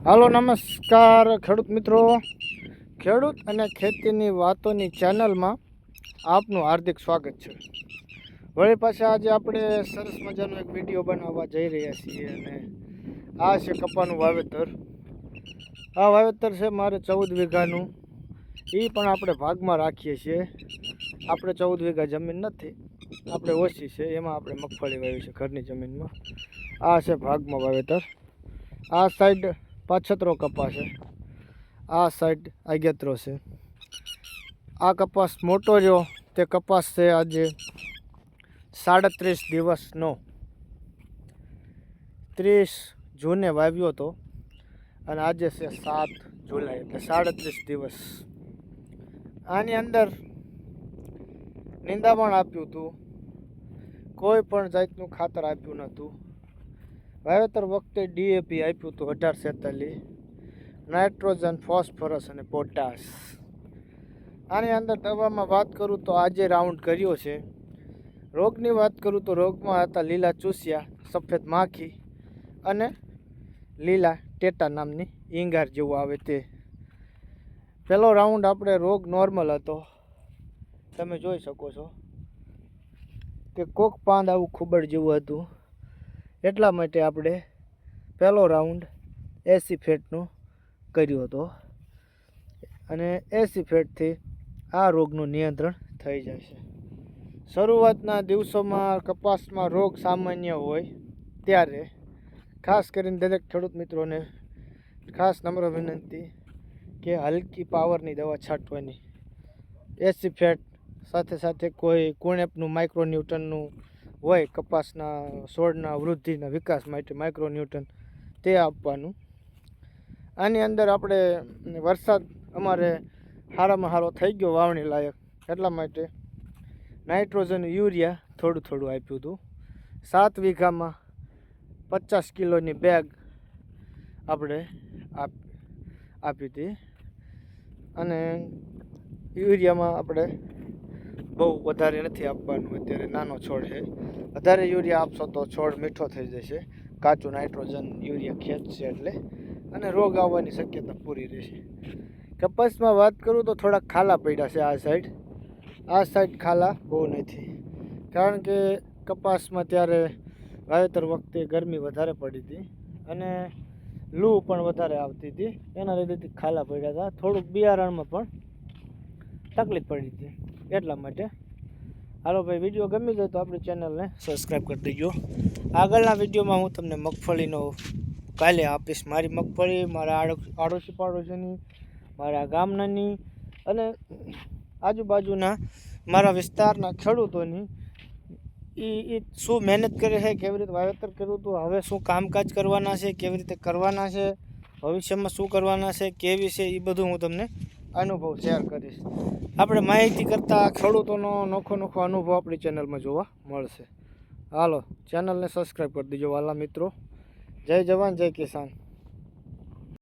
હાલો નમસ્કાર ખેડૂત મિત્રો, ખેડૂત અને ખેતીની વાતોની ચેનલમાં આપનું હાર્દિક સ્વાગત છે. વળી પાછા આજે આપણે સરસ મજાનો એક વિડીયો બનાવવા જઈ રહ્યા છીએ અને આ છે કપાનું વાવેતર. આ વાવેતર છે મારે 14 વીઘાનું. એ પણ આપણે ભાગમાં રાખીએ છીએ. આપણે 14 વીઘા જમીન નથી, આપણે ઓછી છે, એમાં આપણે મગફળી વાવી છે ઘરની જમીનમાં. આ છે ભાગમાં વાવેતર. આ સાઈડ પાછતરો કપાસ છે, આ સાઈડ આગેતરો છે. આ કપાસ મોટો રહ્યો તે કપાસ છે આજે 37 દિવસનો. 30 જૂને વાવ્યો હતો અને આજે છે 7 જુલાઈ, એટલે 37 દિવસ. આની અંદર નિંદામણ આપ્યું હતું, કોઈ પણ જાતનું ખાતર આપ્યું નહોતું. વાવેતર વખતે ડીએપી આપ્યું હતું 1846, નાઇટ્રોજન, ફોસ્ફરસ અને પોટાશ. આની અંદર દવામાં વાત કરું તો આજે રાઉન્ડ કર્યો છે. રોગની વાત કરું તો રોગમાં હતા લીલા ચૂસિયા, સફેદ માખી અને લીલા ટેટા નામની ઈંગાર જેવું આવે તે. પહેલો રાઉન્ડ આપણે રોગ નોર્મલ હતો, તમે જોઈ શકો છો કે કોક પાંદ આવું ખુબડ જેવું હતું. એટલા માટે આપણે પહેલો રાઉન્ડ 80 ફેટનો કર્યો હતો અને 80 ફેટથી આ રોગનું નિયંત્રણ થઈ જાય છે. શરૂઆતના દિવસોમાં કપાસમાં રોગ સામાન્ય હોય ત્યારે ખાસ કરીને દરેક ખેડૂત મિત્રોને ખાસ નમ્ર વિનંતી કે હલકી પાવરની દવા છાંટવાની. 80 ફેટ સાથે સાથે કોઈ કુણેપનું માઇક્રોન્યુટનનું હોય કપાસના છોડના વૃદ્ધિના વિકાસ માટે માઇક્રોન્યુટન, તે આપવાનું. આની અંદર આપણે વરસાદ અમારે સારામાં સારો થઈ ગયો વાવણી લાયક, એટલા માટે નાઇટ્રોજન, યુરિયા થોડું થોડું આપ્યું હતું. 7 વીઘામાં 50 કિલોની બેગ આપણે આપી હતી અને યુરિયામાં આપણે બહુ વધારે નથી આપવાનું, અત્યારે નાનો છોડ છે. વધારે યુરિયા આપશો તો છોડ મીઠો થઈ જશે, કાચું નાઇટ્રોજન યુરિયા ખેંચશે એટલે, અને રોગ આવવાની શક્યતા પૂરી રહેશે. કપાસમાં વાત કરું તો થોડાક ખાલા પડ્યા છે. આ સાઈડ ખાલા બહુ નથી, કારણ કે કપાસમાં ત્યારે વાવેતર વખતે ગરમી વધારે પડી હતી અને લૂ પણ વધારે આવતી હતી, એના લીધે ખાલા પડ્યા હતા. થોડુંક બિયારણમાં પણ તકલીફ પડી હતી, એટલા માટે. હાલો ભાઈ, વિડીયો ગમી જાય તો આપણી ચેનલને સબસ્ક્રાઈબ કરી દેજો. આગળના વિડીયોમાં હું તમને મગફળીનો કાલે આપીશ. મારી મગફળી મારા આડોશી પાડોશીની, મારા ગામનાની અને આજુબાજુના મારા વિસ્તારના ખેડૂતોની એ શું મહેનત કરે છે, કેવી રીતે વાવેતર કર્યું હતું, હવે શું કામકાજ કરવાના છે, કેવી રીતે કરવાના છે, ભવિષ્યમાં શું કરવાના છે, કેવી છે, એ બધું હું તમને અનુભવ શેર કરીશ. આપણે માહિતી કરતાં ખેડૂતોનો નોખો અનુભવ આપણી ચેનલમાં જોવા મળશે. હાલો, ચેનલને સબસ્ક્રાઈબ કરી દેજો વાલા મિત્રો. જય જવાન, જય કિસાન.